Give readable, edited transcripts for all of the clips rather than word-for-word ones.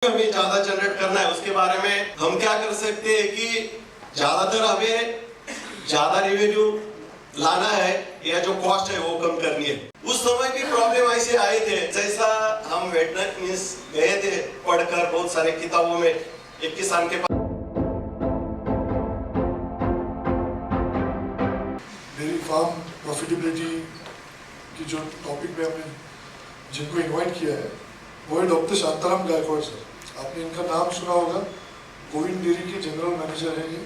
हमें ज्यादा जनरेट करना है, उसके बारे में हम क्या कर सकते हैं कि ज्यादातर हमें ज्यादा रेवेन्यू लाना है या जो कॉस्ट है वो कम करनी है। उस समय भी प्रॉब्लम ऐसे आए थे, जैसा हम वेटनरी मींस गए थे पढ़कर बहुत सारे किताबों में, एक किसान के पास डेयरी फार्म प्रॉफिटेबिलिटी की जो टॉपिक में हमने जिनको इन्वाइट किया है वो है डॉक्टर शांताराम गायकवाड़ सर। आपने इनका नाम सुना होगा, गोविंद डेयरी के जनरल मैनेजर हैं ये।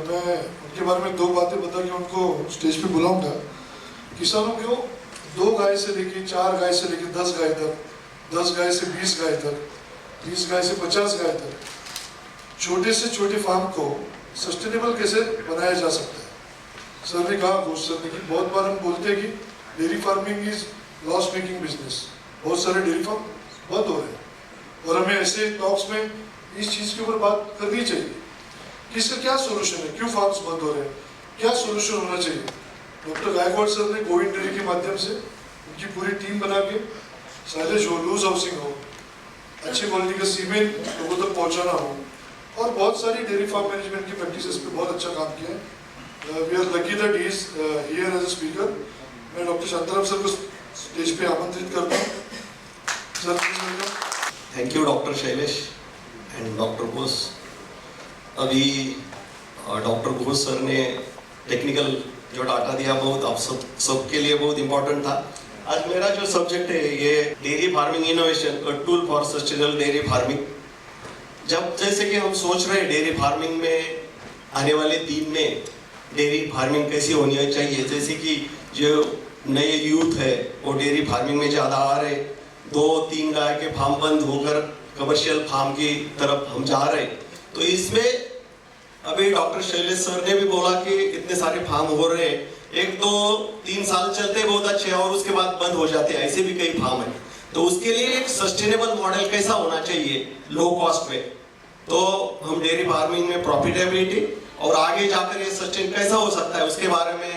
मैं उनके बारे में दो बातें बता के उनको स्टेज पे बुलाऊंगा। किसानों को 2 गाय से लेके 4 गाय से लेके 10 गाय तक, 10 गाय से 20 गाय तक, 20 गाय से 50 गाय तक, छोटे से छोटे फार्म को सस्टेनेबल कैसे बनाया जा सकता है। सर ने कहा, घोष सर ने कि बहुत बार हम बोलते हैं कि dairy farming is loss making business, बहुत सारे डेयरी फार्म बंद हो रहे हैं और हमें ऐसे टॉक्स में इस चीज़ के ऊपर बात करनी चाहिए कि इसका क्या सोल्यूशन है, क्यों फार्म्स बंद हो रहे हैं, क्या सोल्यूशन होना चाहिए। डॉक्टर गायकवाड़ सर ने गोविंद डेयरी के माध्यम से उनकी पूरी टीम बना के साइलेज हो, लूज हाउसिंग हो, अच्छी क्वालिटी का सीमेंट लोगों तक पहुँचाना हो और बहुत सारी डेयरी फार्म मैनेजमेंट की प्रैक्टिसेस पे बहुत अच्छा काम किया है। We are lucky that he is here as a speaker. मैं डॉक्टर शांताराम सर को स्टेज पे आमंत्रित करता हूँ। Sir thank you doctor Shailesh and doctor Ghosh. अभी डॉक्टर घोष सर ने टेक्निकल जो डाटा दिया बहुत आप सबके लिए बहुत इम्पोर्टेंट था। आज मेरा जो सब्जेक्ट है ये dairy farming innovation, a tool for sustainable dairy farming. जब जैसे कि हम सोच रहे हैं डेयरी फार्मिंग में आने वाले दिन में डेयरी फार्मिंग कैसी होनी चाहिए, जैसे कि जो नए यूथ है वो डेयरी फार्मिंग में ज़्यादा आ रहे, 2-3 गाय के फार्म बंद होकर कमर्शियल फार्म की तरफ हम जा रहे। तो इसमें अभी डॉक्टर शैलेश सर ने भी बोला कि इतने सारे फार्म हो रहे हैं, 1-2-3 साल चलते बहुत अच्छे और उसके बाद बंद हो जाते हैं, ऐसे भी कई फार्म है। तो उसके लिए एक सस्टेनेबल मॉडल कैसा होना चाहिए लो कॉस्ट में, तो हम डेयरी फार्मिंग में प्रॉफिटेबिलिटी और आगे जाकर ये सस्टेन कैसा हो सकता है उसके बारे में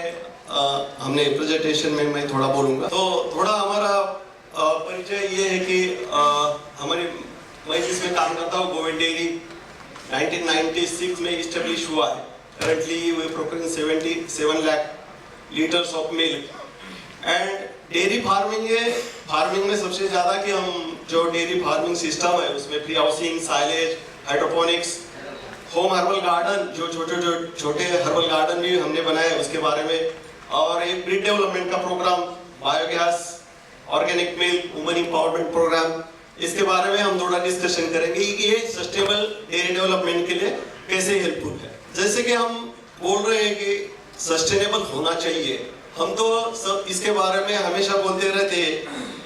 हमने प्रेजेंटेशन में मैं थोड़ा बोलूँगा। तो थोड़ा हमारा परिचय ये है कि मैं जिसमें काम करता हूँ गोविंद डेयरी 1996 में इस्टेब्लिश हुआ है। Currently we procure 77 lakh litres of milk and dairy farming में सबसे ज़्यादा कि हम जो डेयरी फार्मिंग सिस्टम है उसमें pre housing, silage, hydroponics, home herbal garden, जो छोटे हर्बल गार्डन भी हमने बनाए उसके बारे में, और एक ब्रीड डेवलपमेंट का programme, biogas, organic milk, women empowerment programme, इसके बारे में हम थोड़ा डिस्कशन करेंगे कि ये सस्टेनेबल डेयरी डेवलपमेंट के लिए कैसे हेल्पफुल है। जैसे कि हम बोल रहे हैं कि सस्टेनेबल होना चाहिए, हम तो सब इसके बारे में हमेशा बोलते रहते हैं।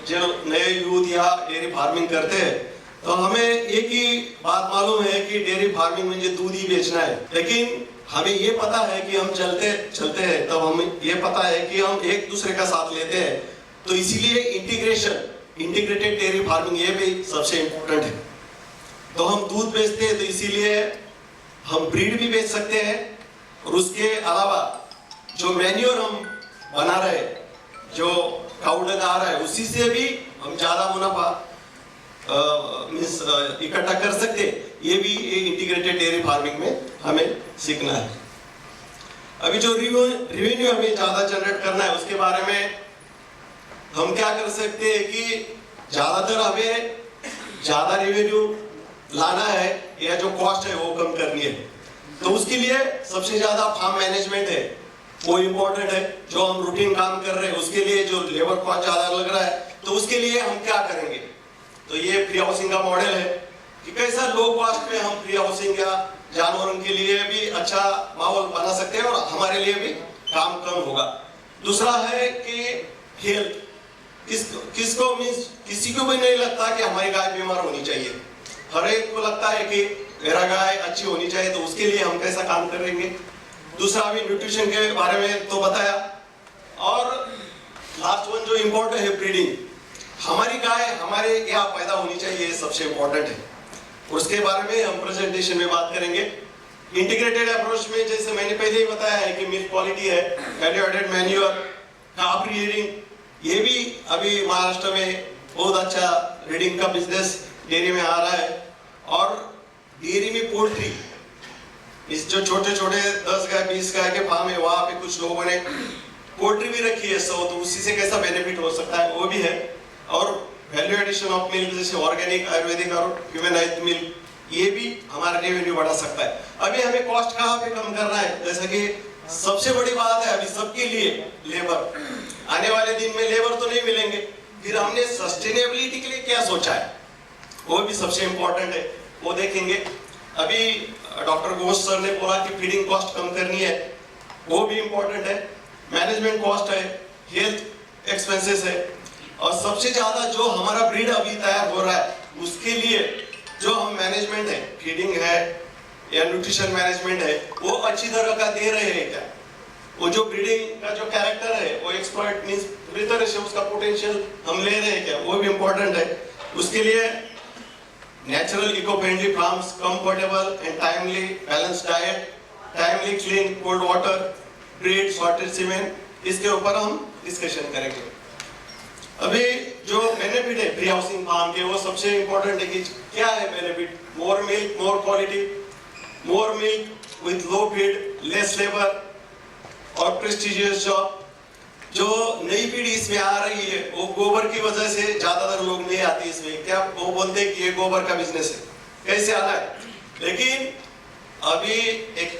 जो नए यूथ या डेयरी फार्मिंग करते हैं तो हमें एक ही बात मालूम है कि डेयरी फार्मिंग में दूध ही बेचना है, लेकिन हमें ये पता है कि हम चलते हैं तब हमें ये पता है कि हम एक दूसरे का साथ लेते हैं। तो इसीलिए इंटीग्रेटेड डेयरी फार्मिंग ये भी सबसे इम्पोर्टेंट है। तो हम दूध बेचते हैं तो इसीलिए हम ब्रीड भी बेच सकते हैं और उसके अलावा जो मैन्योर हम बना रहे, जो काऊ डंग आ रहा है, उसी से भी हम ज़्यादा मुनाफा इकट्ठा कर सकते। ये भी इंटीग्रेटेड डेयरी फार्मिंग में हमें सीखना है। अभी जो रेवेन्यू हमें ज़्यादा जनरेट करना है उसके बारे में हम क्या कर सकते हैं कि ज़्यादातर हमें ज़्यादा रेवेन्यू लाना है या जो कॉस्ट है वो कम करनी है। तो उसके लिए सबसे ज़्यादा फार्म मैनेजमेंट है वो इम्पोर्टेंट है। जो हम रूटीन काम कर रहे हैं उसके लिए जो लेबर कॉस्ट ज़्यादा लग रहा है, तो उसके लिए हम क्या करेंगे। तो ये फ्री हाउसिंग का मॉडल है कि कैसा लो कॉस्ट में हम फ्री हाउसिंग या जानवरों के लिए भी अच्छा माहौल बना सकते हैं और हमारे लिए भी काम कम होगा। दूसरा है कि हेल्थ, किसको मीन्स किसी को भी नहीं लगता कि हमारी गाय बीमार होनी चाहिए, हर एक को लगता है कि मेरा गाय अच्छी होनी चाहिए, तो उसके लिए हम कैसा काम करेंगे। दूसरा भी न्यूट्रिशन के बारे में तो बताया, और लास्ट वन जो इम्पोर्टेंट है ब्रीडिंग, हमारी गाय हमारे यहाँ पैदा होनी चाहिए, सबसे इम्पोर्टेंट है। उसके बारे में हम प्रेजेंटेशन में बात करेंगे। इंटीग्रेटेड अप्रोच में जैसे मैंने पहले ही बताया है कि मिल्क क्वालिटी है, वैल्यू एडेड मैन्योर, काफ रियरिंग, ये भी अभी महाराष्ट्र में बहुत अच्छा ब्रीडिंग का बिजनेस डेयरी में आ रहा है। और डेयरी में पोल्ट्री, इस जो छोटे छोटे 10 गाय 20 गाय के फार्म है, वहां पे कुछ लोगों ने पोल्ट्री भी रखी है 100, तो उसी से कैसा बेनिफिट हो सकता है वो भी है। और वैल्यू एडिशन ऑफ मिल्क जैसे ऑर्गेनिक, आयुर्वेदिक और ह्यूमनाइज्ड मिल्क, ये भी हमारा रेवेन्यू बढ़ा सकता है। अभी हमें कॉस्ट कहाँ पे कम करना है, जैसा कि सबसे बड़ी बात है अभी सबके लिए लेबर, आने वाले दिन में लेबर तो नहीं मिलेंगे, फिर हमने सस्टेनेबिलिटी के लिए क्या सोचा है वो भी सबसे इंपॉर्टेंट है, वो देखेंगे। अभी डॉक्टर घोष सर ने बोला कि फीडिंग कॉस्ट कम करनी है, वो भी इंपॉर्टेंट है। मैनेजमेंट कॉस्ट है, हेल्थ एक्सपेंसेस है, और सबसे ज्यादा जो हमारा ब्रीड अभी तैयार हो रहा है उसके लिए जो हम मैनेजमेंट है, फीडिंग है या न्यूट्रिशन मैनेजमेंट है, वो अच्छी तरह का दे रहे हैं क्या, वो जो ब्रीडिंग का जो कैरेक्टर है वो एक्सपर्ट मींस पूरी तरह से उसका पोटेंशियल हम ले रहे हैं क्या, वो भी इंपॉर्टेंट है। उसके लिए natural eco friendly farms, comfortable and timely balance diet, timely clean cold water, breed sorted semen, इसके ऊपर हम डिस्कशन करेंगे। अभी जो बेनिफिट है प्री हाउसिंग फार्म के, वो सबसे इंपॉर्टेंट है कि क्या है benefit, more milk, more quality, more milk with low feed, less labour और प्रेस्टिजियस जॉब। जो नई पीढ़ी इसमें आ रही है वो गोबर की वजह से ज्यादातर लोग नहीं आती इसमें, क्या वो बोलते हैं कि ये गोबर का बिजनेस है, कैसे आना है। लेकिन अभी एक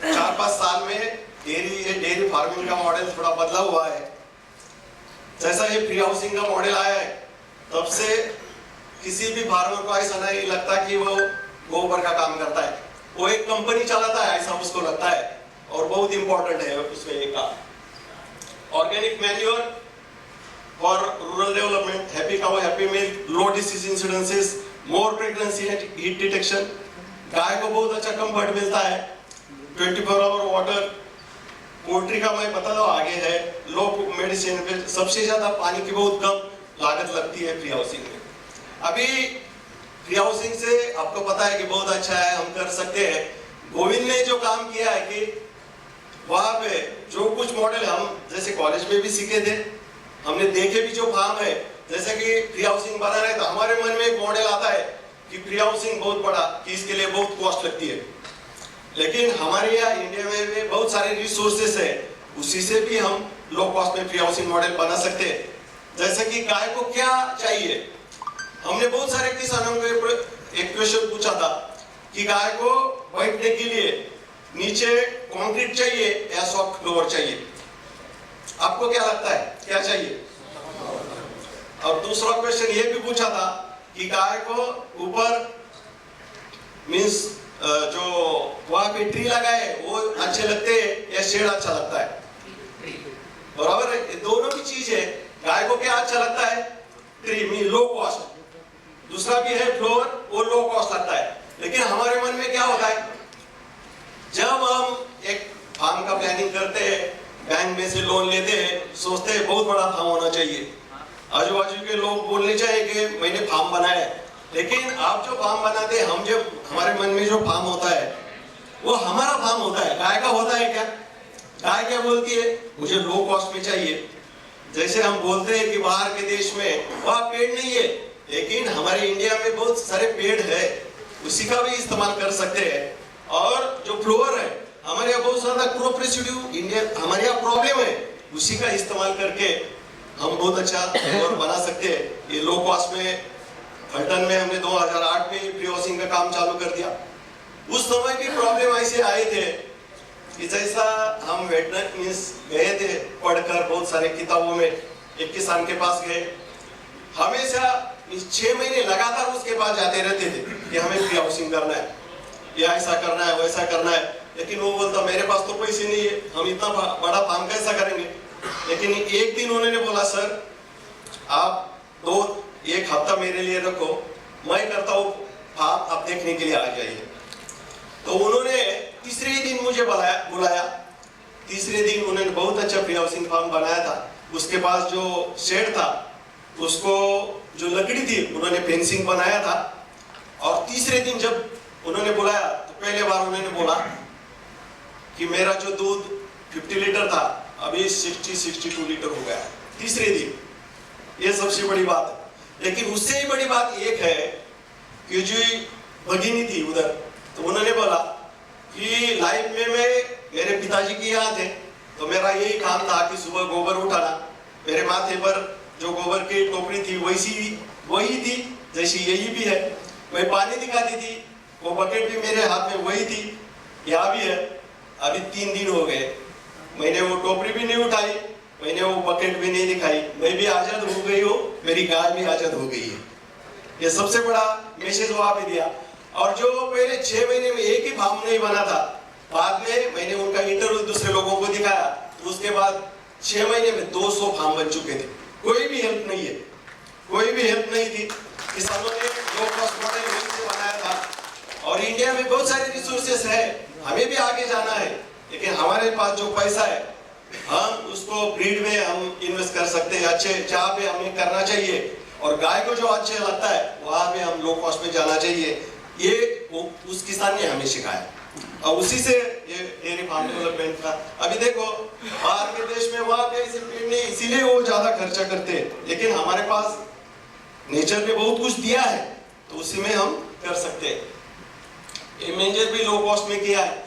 4-5 साल में डेयरी फार्मिंग का मॉडल थोड़ा बदला हुआ है। जैसा ये प्री हाउसिंग का मॉडल आया है तब से किसी भी फार्मर को ऐसा नहीं लगता कि वो गोबर का काम करता है, वो एक कंपनी चलाता है ऐसा उसको लगता है। और बहुत इंपॉर्टेंट है उसमें एक काम, organic manure for rural development, happy cow happy milk, low disease incidences, more pregnancy and heat detection. गाय को बहुत अच्छा कंफर्ट मिलता है, 24 आवर वाटर। पोल्ट्री का मैं बता दो आगे है, लो मेडिसिन, सबसे ज्यादा पानी की बहुत कम लागत लगती है प्री हाउसिंग में। अभी प्री हाउसिंग से आपको पता है कि बहुत अच्छा है, हम कर सकते हैं। गोविंद ने जो काम किया है कि वहां पे जो कुछ मॉडल हम जैसे कॉलेज में भी सीखे थे, हमने देखे भी जो फार्म है, जैसे कि प्री हाउसिंग बना रहे तो हमारे मन में एक मॉडल आता है कि प्री हाउसिंग बहुत बड़ा, कि इसके लिए बहुत कॉस्ट लगती है। लेकिन हमारे यहाँ इंडिया में भी बहुत सारे रिसोर्सेस है, उसी से भी हम लो कॉस्ट में प्री हाउसिंग मॉडल बना सकते हैं। जैसे कि गाय को क्या चाहिए, हमने बहुत सारे किसानों को एक क्वेश्चन पूछा था कि गाय को बैठने के लिए नीचे कंक्रीट चाहिए या सॉफ्ट फ्लोर चाहिए, आपको क्या लगता है क्या चाहिए। और दूसरा क्वेश्चन ये भी पूछा था कि गाय को ऊपर मींस जो वहां पे ट्री लगाए वो अच्छे लगते हैं या शेड अच्छा लगता है, बराबर है। दोनों की चीज है, गाय को क्या अच्छा लगता है, ट्री मीन लो कॉस्ट, दूसरा भी है फ्लोर, वो लो कॉस्ट लगता है। लेकिन हमारे मन में क्या होता है, जब हम एक फार्म का प्लानिंग करते हैं, बैंक में से लोन लेते हैं, सोचते हैं बहुत बड़ा फार्म होना चाहिए, आजू बाजू के लोग बोलने चाहिए कि मैंने फार्म बनाया है। लेकिन आप जो फार्म बनाते हैं, हम जब हमारे मन में जो फार्म होता है वो हमारा फार्म होता है, गाय का होता है क्या। गाय क्या बोलती है, मुझे लो कॉस्ट में चाहिए। जैसे हम बोलते हैं कि बाहर के देश में वहाँ पेड़ नहीं है, लेकिन हमारे इंडिया में बहुत सारे पेड़ है, उसी का भी इस्तेमाल कर सकते हैं। और जो फ्लोर है, हमारे यहाँ बहुत सारा क्रॉप रेसिड्यू इंडिया हमारे यहाँ प्रॉब्लम है, उसी का इस्तेमाल करके हम बहुत अच्छा फ्लोर बना सकते हैं। ये लो कॉस्ट में फल्टन में हमने 2008 में प्री हाउसिंग का काम चालू कर दिया। उस समय भी प्रॉब्लम ऐसे आए थे कि जैसा हम वेटनरी मींस गए थे पढ़कर बहुत सारे किताबों में, एक किसान के पास गए, हमेशा 6 महीने लगातार उसके पास जाते रहते थे कि हमें प्री हाउसिंग करना है, या ऐसा करना है वैसा करना है। लेकिन वो बोलता मेरे पास तो पैसे नहीं है, हम इतना बड़ा फार्म कैसा करेंगे। लेकिन एक दिन उन्होंने बोला सर आप 1 हफ्ता मेरे लिए रखो, मैं करता हूँ फार्म, आप देखने के लिए आ जाइए। तो उन्होंने तीसरे दिन मुझे बुलाया। तीसरे दिन उन्होंने बहुत अच्छा प्री हाउसिंग फार्म बनाया था। उसके पास जो शेड था उसको जो लकड़ी थी उन्होंने फेंसिंग बनाया था। और तीसरे दिन जब उन्होंने बुलाया तो पहले बार उन्होंने बोला कि मेरा जो दूध 50 लीटर था अभी 60-62 लीटर हो गया तीसरे दिन। ये सबसे बड़ी बात है। लेकिन उससे ही बड़ी बात एक है कि जो भगिनी थी उधर, तो उन्होंने बोला कि लाइफ में मैं मेरे पिताजी की यहाँ थे, तो मेरा यही काम था कि सुबह गोबर उठाना, मेरे माथे पर जो गोबर की टोकरी थी वही थी जैसी यही भी है, मैं पानी दिखाती थी, वो बकेट भी मेरे हाथ में वही थी, यहाँ भी है। अभी 3 दिन हो गए, मैंने वो टोकरी भी नहीं उठाई, मैंने वो बकेट भी नहीं दिखाई, मैं भी आजाद हो गई हूँ, मेरी गाय भी आजाद हो गई है। ये सबसे बड़ा मैसेज वहां पे दिया। और जो पहले 6 महीने में एक ही फार्म नहीं बना था, बाद में मैंने उनका इंटरव्यू दूसरे लोगों को दिखाया, तो उसके बाद 6 महीने में 200 फार्म बन चुके थे। कोई भी हेल्प नहीं है, कोई भी हेल्प नहीं थी, किसानों ने लो कॉस्ट मॉडल यहीं से बनाया था। और इंडिया में बहुत सारे रिसोर्सेस है, हमें भी आगे जाना है, लेकिन हमारे पास जो पैसा है हम उसको ब्रीड में हम इन्वेस्ट कर सकते हैं, अच्छे जहाँ पे हमें करना चाहिए, और गाय को जो अच्छा लगता है वहां पे हम लो कॉस्ट में जाना चाहिए। ये उस किसान ने हमें सिखाया और उसी से ये डेयरी फार्म डेवलपमेंट का। अभी देखो बाहर के देश में वहां पे ऐसे पेड़ नहीं, इसीलिए वो ज्यादा खर्चा करते हैं, लेकिन हमारे पास नेचर ने बहुत कुछ दिया है, तो उसी में हम कर सकते हैं। ये मेंजर भी लो कॉस्ट में किया है,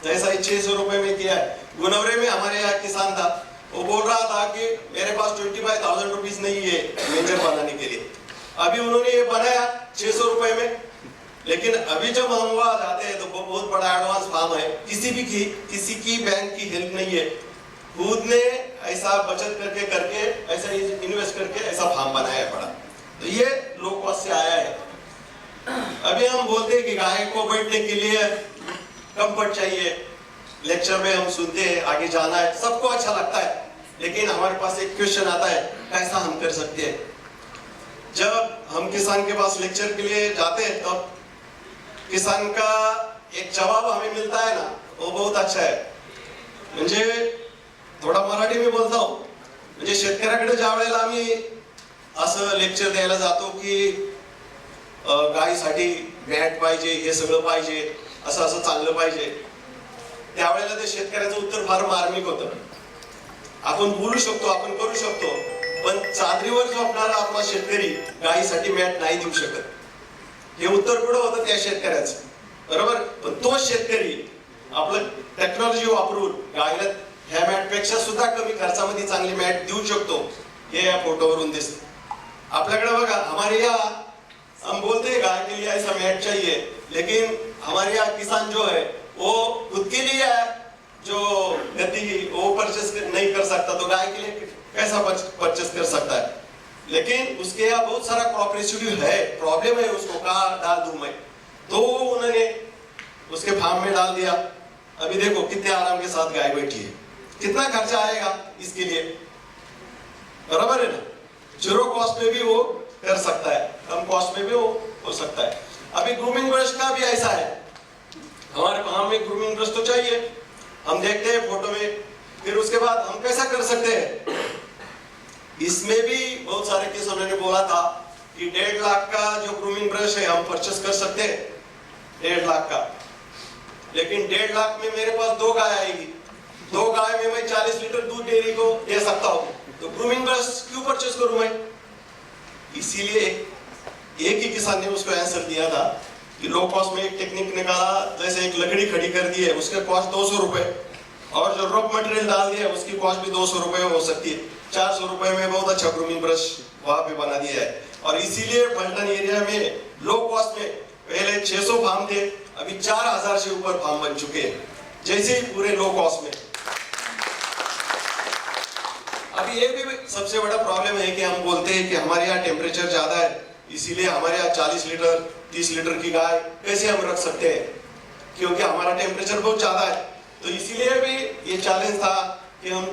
जैसा 600 रुपए में किया है। गुनवरे में हमारे यहाँ किसान था, वो बोल रहा था कि मेरे पास 25,000 रुपीज नहीं है मेंजर बनाने के लिए, अभी उन्होंने ये बनाया 600 रुपए में। लेकिन अभी जब हम वहां जाते हैं तो बहुत बड़ा एडवांस फार्म है, किसी की बैंक की हेल्प नहीं है, खुद ने ऐसा बचत करके ऐसा इन्वेस्ट करके ऐसा फार्म बनाया है बड़ा, तो ये लो कॉस्ट से आया है। अभी हम बोलते हैं कि गाय को बैठने के लिए कंफर्ट चाहिए, लेक्चर में हम सुनते हैं आगे जाना है, सबको अच्छा लगता है, लेकिन हमारे पास एक क्वेश्चन आता है कैसा हम कर सकते हैं। जब हम किसान के पास लेक्चर के लिए जाते हैं तब किसान का एक जवाब हमें मिलता है ना, वो बहुत अच्छा है। म्हणजे थोडा मराठी में बोलता हूँ, म्हणजे शेतकऱ्याकडे ज्या वेळेला आम्ही असं लेक्चर द्यायला जातो की गायीसाठी मॅट पाहिजे, हे सगळं पाहिजे, असं असं चाललं पाहिजे, त्यावेळेला ते शेतकऱ्याचं उत्तर फार मार्मिक होतं। आपण बोलू शकतो, आपण करू शकतो, पण चादरीवर झोपणारा आपला शेतकरी गायीसाठी मॅट नाही देऊ शकत, हे उत्तर कुठं होतं त्या शेतकऱ्याचं, बरोबर। पण तो शेतकरी आपलं टेक्नॉलॉजी वापरून गायीला ह्या मॅट पेक्षा सुद्धा कमी खर्चामध्ये चांगली मॅट देऊ शकतो, हे या फोटोवरून दिसतं। आपल्याकडे बघा, हमारे यहाँ हम बोलते हैं गाय के लिए ऐसा मैट चाहिए, लेकिन हमारे यहाँ किसान जो है वो खुद के लिए जो गद्दी वो परचेस नहीं कर सकता, तो गाय के लिए कैसा परचेस कर सकता है। लेकिन उसके यहाँ बहुत सारा क्रॉप रेसिड्यू है, प्रॉब्लम है, उसको कहाँ डाल दूं मैं, तो उन्होंने उसके फार्म में डाल दिया। अभी देखो कितने आराम के साथ गाय बैठी है, कितना खर्चा आएगा इसके लिए, बराबर है ना। जीरो कॉस्ट में भी वो कर सकता है, कम कॉस्ट में भी वो हो सकता है। अभी ग्रूमिंग ब्रश का भी ऐसा है, हमारे फार्म में ग्रूमिंग ब्रश तो चाहिए, हम देखते हैं फोटो में, फिर उसके बाद हम कैसा कर सकते हैं। इसमें भी बहुत सारे किसानों ने बोला था कि 1.5 लाख का जो ग्रूमिंग ब्रश है हम परचेस कर सकते हैं, 1.5 लाख का, लेकिन 1.5 लाख में मेरे पास 2 गाय आएगी, 2 गाय में मैं 40 लीटर दूध डेयरी को दे सकता हूँ, तो ग्रूमिंग ब्रश क्यों परचेस करूं मैं। इसीलिए एक ही किसान ने उसको आंसर दिया था कि लो कॉस्ट में एक टेक्निक निकाला, जैसे एक लकड़ी खड़ी कर दी है उसके कॉस्ट 200 रुपए, और जो रॉ मटेरियल डाल दिया उसकी कॉस्ट भी 200 रुपए हो सकती है, 400 रुपए में बहुत अच्छा ग्रूमिंग ब्रश वहां पे बना दिया है। और इसीलिए पलटन एरिया में लो कॉस्ट में पहले 600 फार्म थे, अभी 4000 से ऊपर फार्म बन चुके हैं, जैसे ही पूरे लो कॉस्ट में। अभी ये भी सबसे बड़ा प्रॉब्लम है कि हम बोलते हैं कि हमारे यहाँ टेम्परेचर ज्यादा है, इसीलिए हमारे यहाँ 40 लीटर 30 लीटर की गाय कैसे हम रख सकते हैं, क्योंकि हमारा टेम्परेचर बहुत ज्यादा है। तो इसीलिए भी ये चैलेंज था कि हम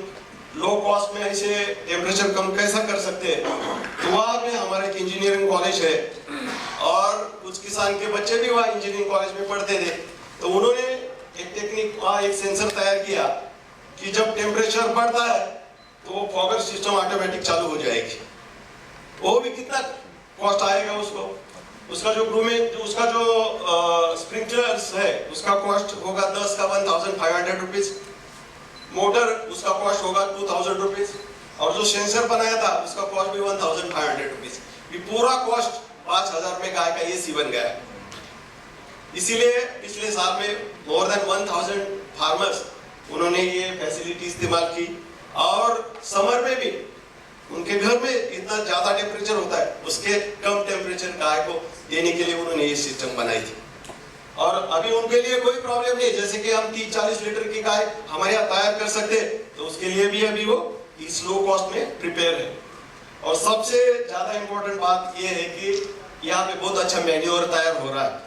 लो कॉस्ट में ऐसे टेम्परेचर कम कैसा कर सकते हैं। तो वहाँ में हमारा एक इंजीनियरिंग कॉलेज है और कुछ किसान के बच्चे भी वहाँ इंजीनियरिंग कॉलेज में पढ़ते थे, तो उन्होंने एक टेक्निक वहाँ एक सेंसर तैयार किया कि जब टेम्परेचर बढ़ता है तो वो फॉगर सिस्टम ऑटोमेटिक चालू हो जाएगी। वो भी कितना कॉस्ट आएगा उसको, उसका जो ग्रूमिंग उसका जो स्प्रिंकलर्स है उसका कॉस्ट होगा 10 का 1500 रुपीज, मोटर उसका कॉस्ट होगा 2000 रुपीज, और जो सेंसर बनाया था उसका कॉस्ट भी 1500 रुपीज। ये पूरा कॉस्ट 5,000 में गाय का एसी बन गया है। इसीलिए पिछले साल में मोर देन 1,000 फार्मर्स उन्होंने ये फैसिलिटी इस्तेमाल की, और समर में भी उनके घर में इतना ज्यादा टेम्परेचर होता है, उसके कम टेम्परेचर गाय को देने के लिए उन्होंने ये सिस्टम बनाई थी। और अभी उनके लिए कोई प्रॉब्लम नहीं, जैसे कि हम 30-40 लीटर की गाय हमारे यहाँ तैयार कर सकते हैं, तो उसके लिए भी अभी वो इस लो कॉस्ट में प्रिपेयर है। और सबसे ज्यादा इंपॉर्टेंट बात ये है कि यहाँ पे बहुत अच्छा मैन्योर तैयार हो रहा है,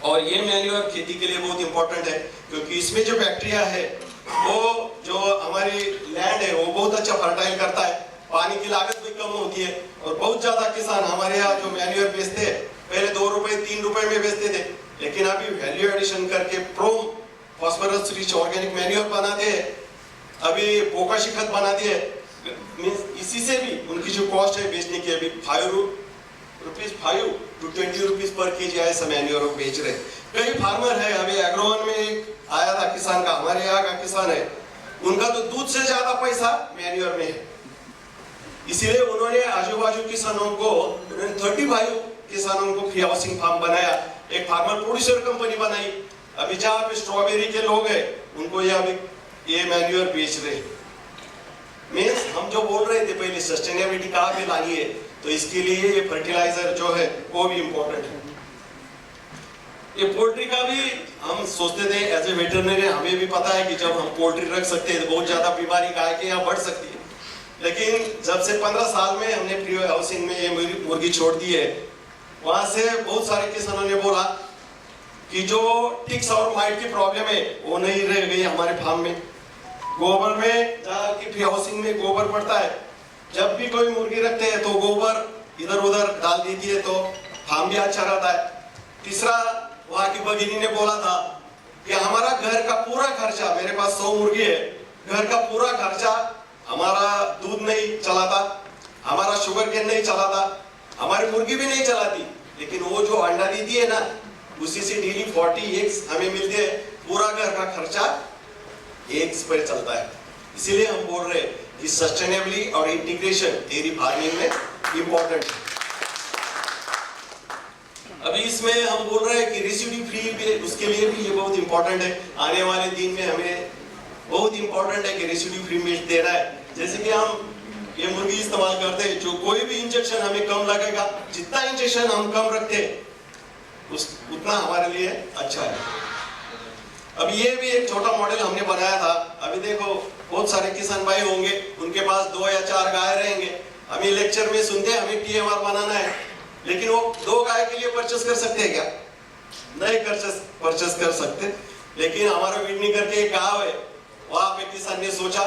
और ये मैन्योर खेती के लिए बहुत इंपॉर्टेंट है, क्योंकि इसमें जो बैक्टीरिया है वो जो हमारी लैंड है वो बहुत अच्छा फर्टाइल करता है, पानी की लागत भी कम होती है। और बहुत ज्यादा किसान हमारे यहाँ जो मैन्योर बेचते हैं, पहले 2 रुपए 3 रुपए में बेचते थे, लेकिन अभी वैल्यू एडिशन करके प्रोम फॉस्फोरस रिच ऑर्गेनिक मैन्योर बनाते हैं, अभी पोकाशी खत बनाते हैं। इसी से भी उनकी जो कॉस्ट है बेचने की, अभी 5 to 20 रुपीज पर केजी ऐसा मैन्योर बेच रहे। कई फार्मर है, अभी एग्रोवन में एक आया था किसान का, हमारे यहाँ का किसान है, उनका तो दूध से ज्यादा पैसा मैन्योर में है। इसीलिए उन्होंने आजू बाजू किसानों को 35 किसानों को फ्री हाउसिंग फार्म बनाया, एक फार्मर प्रोड्यूसर कंपनी बनाई। अभी जहाँ पे स्ट्रॉबेरी के लोग हैं उनको ये मैन्योर बेच रहे। मीन्स हम जो बोल रहे थे पहले सस्टेनेबिलिटी कहाँ पे लानी है, तो इसके लिए ये फर्टिलाइजर जो है वो भी इम्पोर्टेंट है। ये पोल्ट्री का भी हम सोचते थे एज ए वेटरनरी, हमें भी पता है कि जब हम पोल्ट्री रख सकते हैं तो बहुत ज्यादा बीमारी गाय के यहाँ बढ़ सकती है, लेकिन जब से 15 साल में हमने प्री हाउसिंग में ये मुर्गी छोड़ दी है, वहां से बहुत सारे किसानों ने बोला कि जो टिक्स और माइट की प्रॉब्लम है वो नहीं रह गई हमारे फार्म में। गोबर में जहाँ की फ्री हाउसिंग में गोबर पड़ता है, जब भी कोई मुर्गी रखते हैं तो गोबर इधर उधर डाल देती है, तो फार्म भी अच्छा रहता है। तीसरा, वहाँ की भगिनी ने बोला था कि हमारा घर का पूरा खर्चा, मेरे पास 100 मुर्गी है, घर का पूरा खर्चा, हमारा दूध नहीं चलाता, हमारा शुगर केन नहीं चलाता, हमारी मुर्गी भी नहीं चलाती, लेकिन वो जो अंडा देती है ना, उसी से डेली 40 एग्स हमें मिलते हैं, पूरा घर का खर्चा एग्स पर चलता है। इसीलिए हम बोल रहे हैं कि सस्टेनेबली और इंटीग्रेशन डेयरी फार्मिंग में इंपॉर्टेंट है। अभी इसमें हम बोल रहे हैं कि रेसिड्यू फ्री भी, उसके लिए भी ये बहुत इंपॉर्टेंट है। आने वाले दिन में हमें बहुत इंपॉर्टेंट है कि रेसिड्यू फ्री मिल्क देना है। जैसे कि हम ये मुर्गी इस्तेमाल करते हैं, जो कोई भी इंजेक्शन हमें कम लगेगा, जितना इंजेक्शन हम कम रखते हैं उतना हमारे लिए अच्छा है। अब ये भी एक छोटा मॉडल हमने बनाया था। अभी देखो बहुत सारे किसान भाई होंगे, उनके पास 2 या 4 गाय रहेंगे, हमें लेक्चर में सुनते हैं हमें TMR बनाना है, लेकिन वो 2 गाय के लिए परचेस कर सकते हैं क्या? नहीं परचेस कर सकते। लेकिन हमारा वीडनी करके एक गांव है, वहां पे किसान ने सोचा,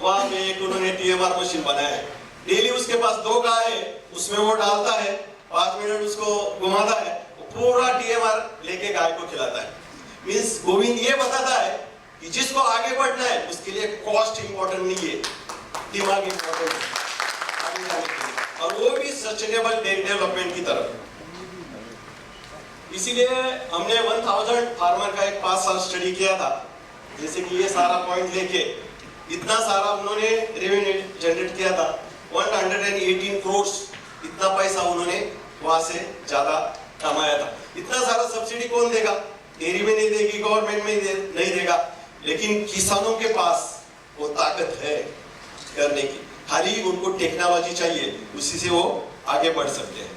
वहां पे एक उन्होंने TMR मशीन बनाया है। डेली उसके पास 2 गाय है, उसमें वो डालता है, 5 मिनट उसको घुमाता है, पूरा TMR लेके गाय को खिलाता है। मीन्स गोविंद ये बताता है कि जिसको आगे बढ़ना है उसके लिए कॉस्ट इंपॉर्टेंट नहीं है, दिमाग इंपॉर्टेंट है आगे जाने के लिए, और वो भी सस्टेनेबल डेवलपमेंट की तरफ। इसीलिए हमने 1000 फार्मर का एक 5 साल स्टडी किया था। जैसे कि ये सारा पॉइंट लेके इतना सारा उन्होंने रेवेन्यू जनरेट किया था, 118 करोड़, इतना पैसा उन्होंने वहां से ज्यादा कमाया था। इतना सारा सब्सिडी कौन देगा? डेयरी में नहीं देगी, गवर्नमेंट में नहीं देगा, लेकिन किसानों के पास वो ताकत है करने की, खाली उनको टेक्नोलॉजी चाहिए, उसी से वो आगे बढ़ सकते हैं।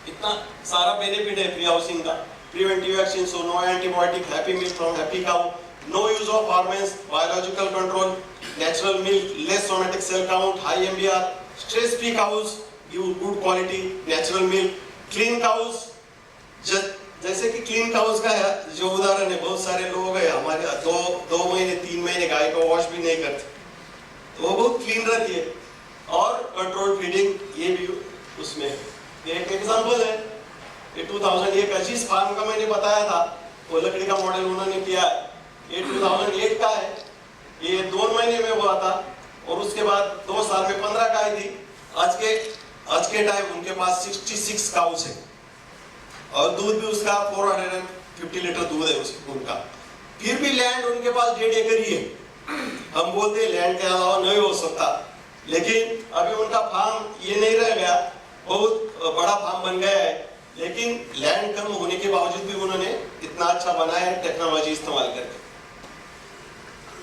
इतना सारा बेनिफिट है प्री हाउसिंग का। Preventive vaccine, so no antibiotic, happy milk from happy cow, no use of hormones, biological control, natural milk, less somatic cell count, high MBR, stress free cows give good quality natural milk, clean cows. जैसे कि clean cows का जो उदाहरण है, बहुत सारे लोग हैं हमारे 2 महीने 3 महीने गाय को वॉश भी नहीं करते, तो वो बहुत क्लीन रहती है। और कंट्रोल फीडिंग ये भी उसमें एक एग्जांपल है। ये 2001 अजीज फार्म का मैंने बताया था, वो लकड़ी का मॉडल उन्होंने किया है, ये 2008 का है। ये 2 महीने में हुआ था, और उसके बाद 2 साल में 15 गाय थी। आज के टाइम उनके पास 66 काउस है, और दूध भी उसका 450 लीटर दूध है उनका। फिर भी लैंड उनके पास 1.5 एकड़ ही है। हम बोलते हैं लैंड के अलावा नहीं हो सकता, लेकिन अभी उनका फार्म ये नहीं रह गया बहुत बड़ा फार्म बन गया है, लेकिन लैंड कम होने के बावजूद भी उन्होंने इतना अच्छा बनाया है टेक्नोलॉजी इस्तेमाल करके।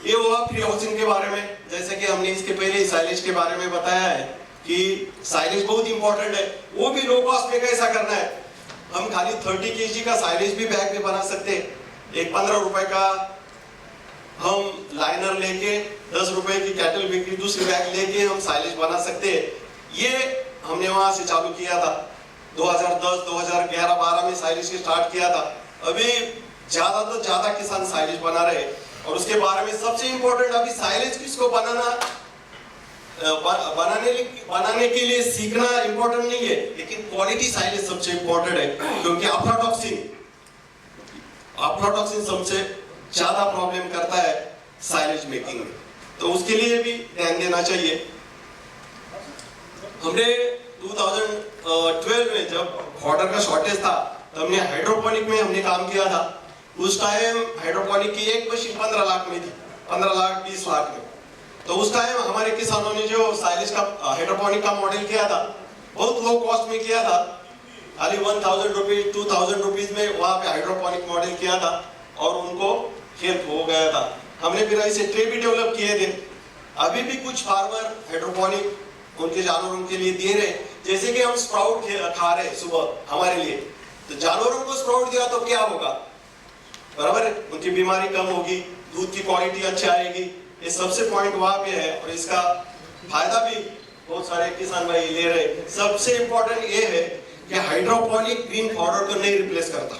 ये हुआ प्री हाउसिंग के बारे में। जैसे कि हमने इसके पहले साइलेज के बारे में बताया है कि साइलेज बहुत इंपॉर्टेंट है, वो भी लो कॉस्ट में कैसा करना है। हम खाली 30 kg का साइलेज भी बैग में बना सकते हैं। एक 15 रुपए का हम लाइनर लेके 10 रुपए की कैटल बिक्री दूसरी बैग लेके हम साइलेज बना सकते हैं। ये हमने वहां से चालू किया था 2010, 2011, 12 में साइलेज के स्टार्ट किया था। अभी ज्यादा तो ज्यादा किसान साइलेज बना रहे हैं। और उसके बारे में सबसे इंपॉर्टेंट, अभी साइलेज किसको बनाने के लिए सीखना इंपॉर्टेंट नहीं है, लेकिन क्वालिटी साइलेज सबसे इंपॉर्टेंट है, क्योंकि अफ्लाटॉक्सिन सबसे ज्यादा प्रॉब्लम करता है साइलेज मेकिंग में, तो उसके लिए भी ध्यान देना चाहिए। हमने 2012 में जब वाटर का शॉर्टेज था, तो हमने हाइड्रोपोनिक में हमने काम किया था। उस टाइम हाइड्रोपोनिक की एक मशीन 15 लाख में थी, 15 लाख 20 लाख में। तो उस टाइम हमारे किसानों ने जो साइलेज का हाइड्रोपोनिक का मॉडल किया था, बहुत लो कॉस्ट में किया था, खाली 1000 रुपीज 2000 रुपीज में वहां पे हाइड्रोपोनिक मॉडल किया था और उनको हेल्प हो गया था। हमने फिर ऐसे ट्रे भी डेवलप किए थे। अभी भी कुछ फार्मर हाइड्रोपोनिक उनके जानवरों के लिए दे रहे, जैसे कि हम स्प्राउट खा रहे सुबह हमारे लिए, तो जानवरों को स्प्राउट दिया तो क्या होगा, बराबर है, उनकी बीमारी कम होगी, दूध की क्वालिटी अच्छी आएगी। ये सबसे पॉइंट वहां पे है और इसका फायदा भी बहुत सारे किसान भाई ले रहे। सबसे इंपॉर्टेंट ये है कि हाइड्रोपोनिक ग्रीन पाउडर को नहीं रिप्लेस करता,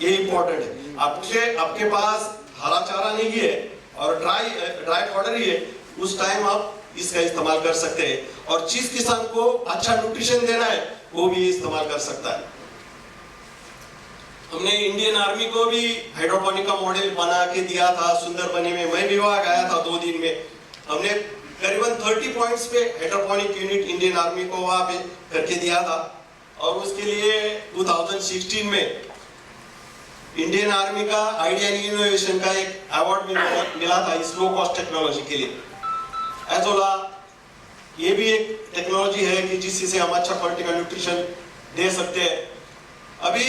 ये इंपॉर्टेंट है। आपके पास हरा चारा नहीं है और ड्राई पाउडर ही है, उस टाइम आप इसका इस्तेमाल कर सकते हैं। और जिस किसान को अच्छा न्यूट्रिशन देना है वो भी इस्तेमाल कर सकता है। हमने इंडियन आर्मी को भी हाइड्रोपोनिक का मॉडल बना के दिया था सुंदरबनी में। मैं भी वहां गया था 2 दिन में। हमने करीबन 30 पॉइंट्स पे हाइड्रोपोनिक यूनिट इंडियन आर्मी को वहां पे करके दिया था। और उसके लिए 2016 में इंडियन आर्मी का आइडिया एंड इनोवेशन का एक अवार्ड मिला था इस लो कॉस्ट टेक्नोलॉजी के लिए। एजोला ये भी एक टेक्नोलॉजी है कि जिससे हम अच्छा क्वालिटी का न्यूट्रिशन दे सकते हैं। अभी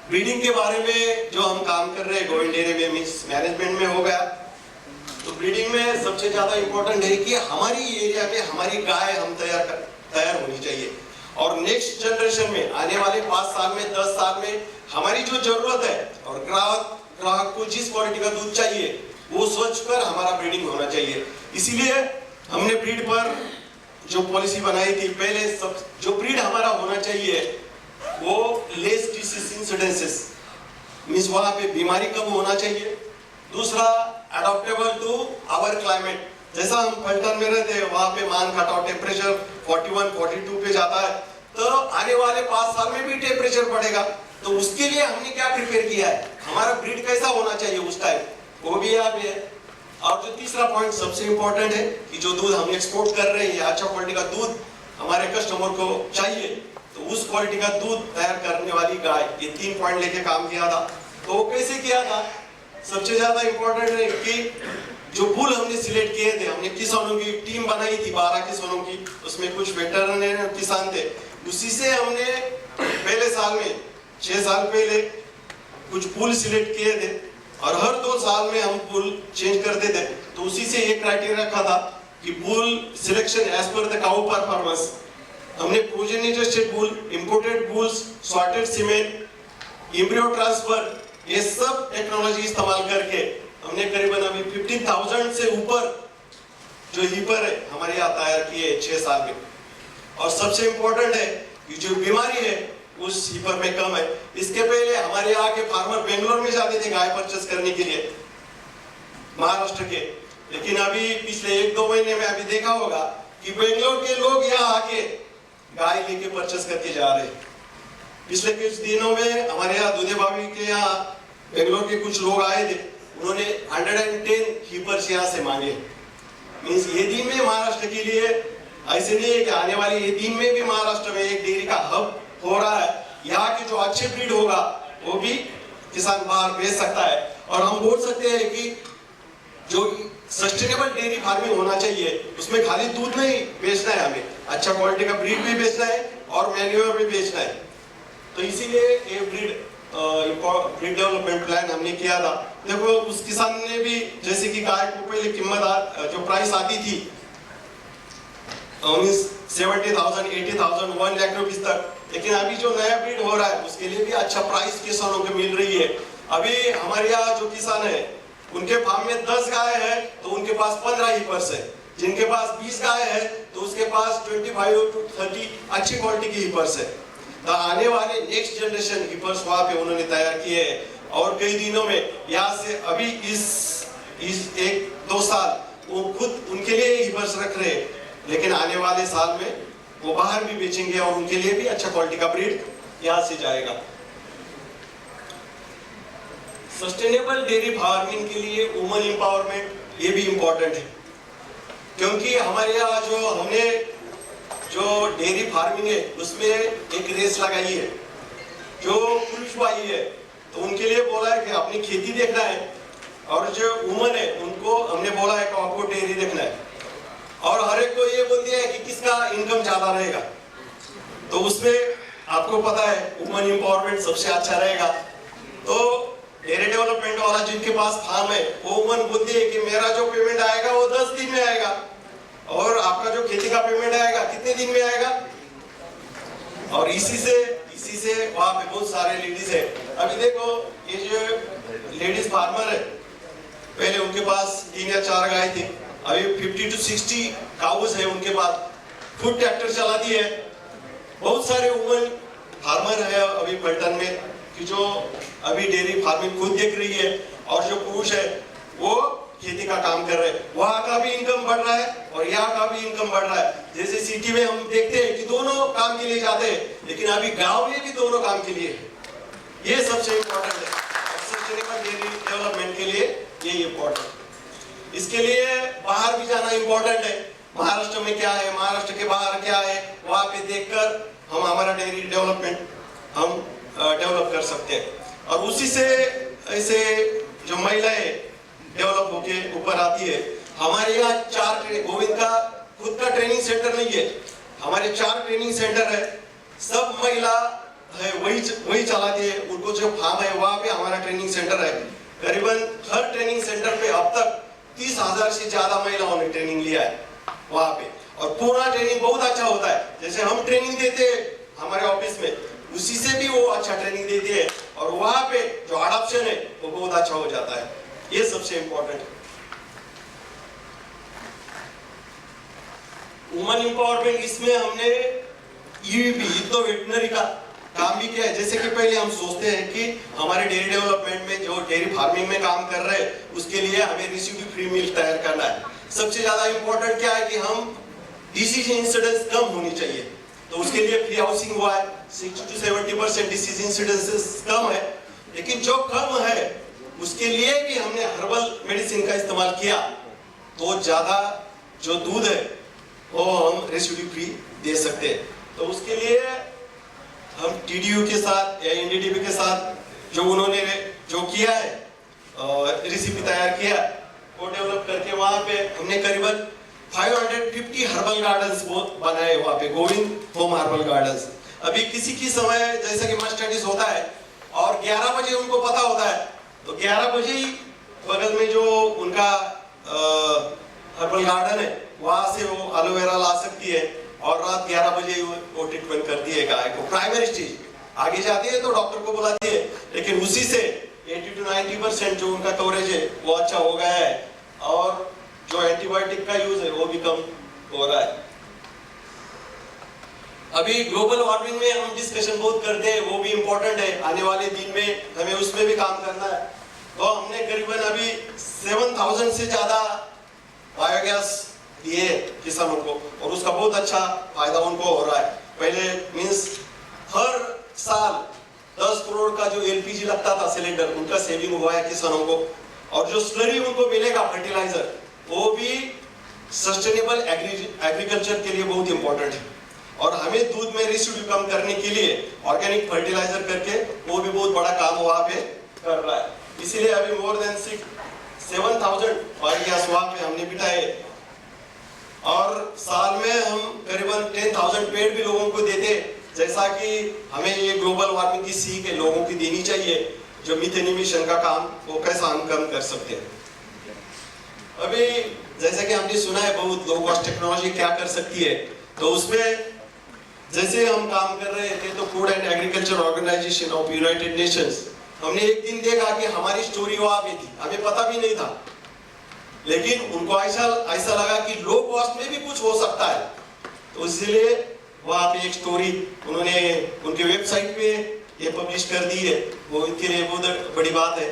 ब्रीडिंग के बारे में जो हम काम कर रहे हैं गोविंद डेयरी में मिक्स मैनेजमेंट में हो गया, तो ब्रीडिंग में सबसे ज्यादा इंपॉर्टेंट है कि हमारी एरिया में हमारी गाय हम तैयार होनी चाहिए। और नेक्स्ट जनरेशन में आने वाले 5 साल में 10 साल में हमारी जो जरूरत है और ग्राहक को जिस क्वालिटी का दूध चाहिए वो सोच कर हमारा ब्रीडिंग होना चाहिए। इसीलिए हमने ब्रीड पर जो पॉलिसी बनाई थी, पहले सब जो ब्रीड हमारा होना चाहिए वो लेस डिसीज इंसिडेंसेस मींस वहां पे बीमारी कम होना चाहिए। दूसरा अडॉप्टेबल टू आवर क्लाइमेट, जैसा हम पलटन में रहते हैं वहां पे मान घटाव टेम्परेचर 41-42 पे जाता है, तो आने वाले 5 साल में भी टेम्परेचर बढ़ेगा। तो उसके लिए हमने क्या प्रिपेयर किया है, हमारा ब्रीड कैसा होना चाहिए उस टाइम, वो भी यहाँ पे है। और जो तीसरा पॉइंट सबसे इंपॉर्टेंट है कि जो दूध हम एक्सपोर्ट कर रहे हैं, अच्छा क्वालिटी का दूध हमारे कस्टमर को चाहिए, तो उस क्वालिटी का दूध तैयार करने वाली गाय, ये 3 पॉइंट लेके काम किया था। तो वो कैसे किया था, सबसे ज्यादा इंपॉर्टेंट है कि जो बुल हमने सिलेक्ट किए थे, हमने किसानों की टीम बनाई थी 12 किसानों की, उसमें कुछ वेटरनरी किसान थे। उसी से हमने पहले साल में 6 साल पहले कुछ बुल सिलेक्ट किए थे और हर 2 साल में हम बुल चेंज करते थे। तो उसी से एक क्राइटेरिया रखा था कि bull selection as per the cow performance. हमने progenitor bull, imported bulls, sorted semen, embryo transfer, ये सब टेक्नोलॉजी इस्तेमाल करके हमने करीबन अभी 15,000 से ऊपर जो हीपर है हमारे यहाँ तैयार किए 6 साल में। और सबसे इंपॉर्टेंट है कि जो बीमारी है उस हीपर में कम है। इसके पहले हमारे यहाँ के फार्मर बेंगलोर में जाते थे गाय परचेस करने के लिए, महाराष्ट्र के, लेकिन अभी पिछले 1-2 महीने में अभी देखा होगा कि बेंगलोर के लोग यहाँ आके गाय लेके परचेस करके जा रहे हैं। पिछले कुछ दिनों में हमारे यहाँ दूधे भाभी के यहाँ बेंगलोर के कुछ लोग आए थे, उन्होंने 110 हीपर्स यहाँ से मांगे। मींस ये दिन में महाराष्ट्र के लिए ऐसे नहीं है कि आने वाले ये दिन में भी महाराष्ट्र में एक डेयरी का हब हो रहा है। यहाँ के जो अच्छे ब्रीड होगा वो भी किसान बाहर बेच सकता है। और हम बोल सकते हैं कि जो सस्टेनेबल डेयरी फार्मिंग होना चाहिए, उसमें खाली दूध नहीं बेचना है, हमें अच्छा क्वालिटी का ब्रीड भी बेचना है और मैन्योर भी बेचना है। तो इसीलिए ये ब्रीड डेवलपमेंट प्लान हमने किया था। देखो उस किसान ने भी, जैसे कि गाय को पहले कीमत जो प्राइस आती थी 70,000, 80,000, 1 लाख रुपीस तक, लेकिन अभी जो नया ब्रीड हो रहा है उसके लिए भी अच्छा प्राइस किसानों को मिल रही है। अभी हमारे यहाँ जो किसान है उनके फार्म में 10 गाय है तो उनके पास 15 हीपर्स है, जिनके पास 20 गाय है तो उसके पास 25 to 30 अच्छी क्वालिटी की हीपर्स है। तो आने वाले नेक्स्ट जनरेशन हीपर्स वहाँ पे उन्होंने तैयार किए हैं और कई दिनों में यहाँ से अभी इस 1-2 साल वो खुद उनके लिए हीपर्स रख रहे हैं, लेकिन आने वाले साल में वो बाहर भी बेचेंगे और उनके लिए भी अच्छा क्वालिटी का ब्रीड यहाँ से जाएगा। सस्टेनेबल डेयरी फार्मिंग के लिए वुमन एम्पावरमेंट ये भी इम्पोर्टेंट है, क्योंकि हमारे यहाँ जो डेयरी फार्मिंग है उसमें एक रेस लगाई है। जो पुरुष भाई है तो उनके लिए बोला है कि अपनी खेती देखना है, और जो वुमन है उनको हमने बोला है कि आपको डेयरी देखना है, और हर एक को ये बोल दिया है कि किसका इनकम ज्यादा रहेगा। तो उसमें आपको पता है वुमन एम्पावरमेंट सबसे अच्छा रहेगा। तो डेयरी डेवलपमेंट वाला जिनके पास फार्म है वो वुमन बोलती है कि मेरा जो पेमेंट आएगा वो 10 दिन में आएगा, और आपका जो खेती का पेमेंट आएगा कितने दिन में आएगा। और इसी से वहाँ पे बहुत सारे लेडीज है। अभी देखो ये जो लेडीज फार्मर है, पहले उनके पास 3 या 4 गाय थी, अभी 50 to 60 काउस है उनके पास, खुद ट्रैक्टर चलाती है। बहुत सारे वुमन फार्मर है अभी पलटन में कि जो अभी डेयरी फार्मिंग खुद देख रही है, और जो पुरुष है वो खेती का काम कर रहे हैं। वहाँ का भी इनकम बढ़ रहा है और यहाँ का भी इनकम बढ़ रहा है। जैसे सिटी में हम देखते हैं कि दोनों काम के लिए जाते हैं, लेकिन अभी गांव में भी दोनों काम के लिए है। ये सबसे इम्पोर्टेंट है, सस्टेनेबल डेयरी डेवलपमेंट के लिए ये इम्पोर्टेंट। इसके लिए बाहर भी जाना इम्पोर्टेंट है। महाराष्ट्र में क्या है, महाराष्ट्र के बाहर क्या है, वहाँ पे देखकर हम हमारा डेयरी डेवलपमेंट हम डेवलप कर सकते हैं। और उसी से ऐसे जो महिलाएं डेवलप होके ऊपर आती है। हमारे यहाँ 4 गोविंद का खुद का ट्रेनिंग सेंटर नहीं है, हमारे 4 ट्रेनिंग सेंटर है, सब महिला है वही चलाती है। उनको जो फार्म है वहाँ पे हमारा ट्रेनिंग सेंटर है। करीबन हर ट्रेनिंग सेंटर पे अब तक 30,000 से ज्यादा महिलाओं ने ट्रेनिंग लिया है वहाँ पे, और पूरा ट्रेनिंग बहुत अच्छा होता है। जैसे हम ट्रेनिंग देते हैं हमारे ऑफिस में, उसी से भी वो अच्छा ट्रेनिंग देती है, और वहाँ पे जो अडॉप्शन है वो बहुत अच्छा हो जाता है। ये सबसे इंपॉर्टेंट है। वुमन एम्पावरमेंट, इसमें हमने ईवीपी तो वेटनरी का काम भी किया है। जैसे कि पहले हम सोचते हैं कि हमारे डेयरी डेवलपमेंट में जो डेयरी फार्मिंग में काम कर रहे हैं उसके लिए हमें रेसिड्यू फ्री मिल्क तैयार करना है। सबसे ज्यादा इंपॉर्टेंट क्या है कि हम डिसीज इंसिडेंस कम होनी चाहिए, तो उसके लिए फ्री हाउसिंग हुआ है। 60 to 70% डिसीज इंसिडेंसेस कम है, लेकिन जो कम है उसके लिए भी हमने हर्बल मेडिसिन का इस्तेमाल किया, तो ज्यादा जो दूध है वो हम रेसिड्यू फ्री दे सकते हैं। तो उसके लिए हम टीडीयू के साथ या एनडीडीबी के साथ जो उन्होंने जो किया है रेसिपी तैयार किया वो डेवलप करके वहाँ पे हमने करीबन 550 हर्बल गार्डन्स बनाए वहाँ पे, गोविंद होम हर्बल गार्डन्स। अभी किसी की समय जैसे कि मस्ट स्टडीज होता है और 11 बजे उनको पता होता है, तो 11 बजे ही बगल में जो उनका हर्बल गार्डन है वहां से वो एलोवेरा ला सकती है, और रात 11 बजे वो ट्रीटमेंट करती है गाय को। प्राइमरी स्टेज आगे जाती है तो डॉक्टर को बुलाती है, लेकिन उसी से 80 to 90% जो उनका कवरेज है वो अच्छा हो गया है, और जो एंटीबायोटिक का यूज है वो भी कम हो रहा है। अभी ग्लोबल वार्मिंग में हम डिस्कशन बहुत करते हैं, वो भी इम्पोर्टेंट है। आने वाले दिन में हमें उसमें भी काम करना है। तो हमने करीबन अभी 7,000 से ज्यादा बायोगैस दिए किसानों को, और उसका बहुत अच्छा फायदा उनको हो रहा है। पहले मींस हर साल 10 करोड़ का जो एलपीजी लगता था सिलेंडर, उनका सेविंग हुआ है किसानों को। और जो स्लरी उनको मिलेगा फर्टिलाइजर, वो भी सस्टेनेबल एग्रीकल्चर के लिए बहुत इंपॉर्टेंट है। और हमें दूध में रेसिड्यू कम करने के लिए ऑर्गेनिक फर्टिलाइजर करके वो भी बहुत बड़ा काम वहाँ पे कर रहा है। इसीलिए अभी मोर देन 7,000 बायोगैस वहाँ पे हमने बिठाए, और साल में हम करीबन 10,000 पेड़ भी लोगों को देते, जैसा कि हमें ये ग्लोबल वार्मिंग की सीख है लोगों की देनी चाहिए, जो मीथेन इमिशन का काम वो कैसा हम कम कर सकते हैं। अभी जैसा कि हमने सुना है बहुत लो कॉस्ट टेक्नोलॉजी क्या कर सकती है, तो उसमें जैसे हम काम कर रहे थे तो food and agriculture organization of United Nations, हमने एक दिन देखा कि हमारी स्टोरी वहां पे थी, हमें पता भी नहीं था, लेकिन उनको ऐसा लगा कि लो कॉस्ट में भी कुछ हो सकता है, तो इसलिए वहां पे एक स्टोरी उन्होंने उनके वेबसाइट पे ये पब्लिश कर दी है, वो इनके लिए बहुत बड़ी बात है।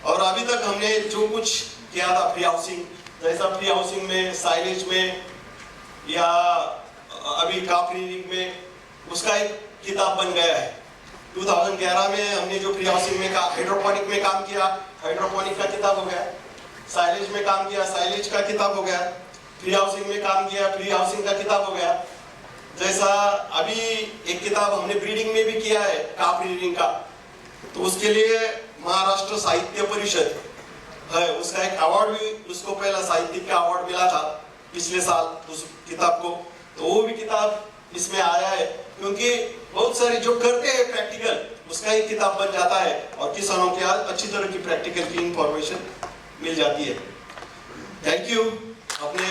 और अभी तक हमने जो कुछ किया था फ्री हाउसिंग, जैसा फ्री हाउसिंग में साइलेज में या अभी काफरी रिंग में, उसका एक किताब बन गया है। 2011 में हमने जो फ्री हाउसिंग में हाइड्रोपोनिक में काम किया, हाइड्रोपोनिक का किताब हो गया, साइलेज में काम किया, साइलेज का किताब हो गया, फ्री हाउसिंग में काम किया, फ्री हाउसिंग का किताब हो गया। जैसा अभी एक किताब हमने ब्रीडिंग में भी किया है काफरी रिंग का, तो उसके लिए महाराष्ट्र साहित्य परिषद है, उसका एक अवार्ड भी, उसको पहला साहित्यिक का अवार्ड मिला था पिछले साल उस किताब को, तो वो भी किताब इसमें आया है, क्योंकि बहुत सारे जो करते हैं प्रैक्टिकल उसका एक किताब बन जाता है और किसानों के अच्छी तरह की प्रैक्टिकल की इंफॉर्मेशन मिल जाती है। Thank you. अपने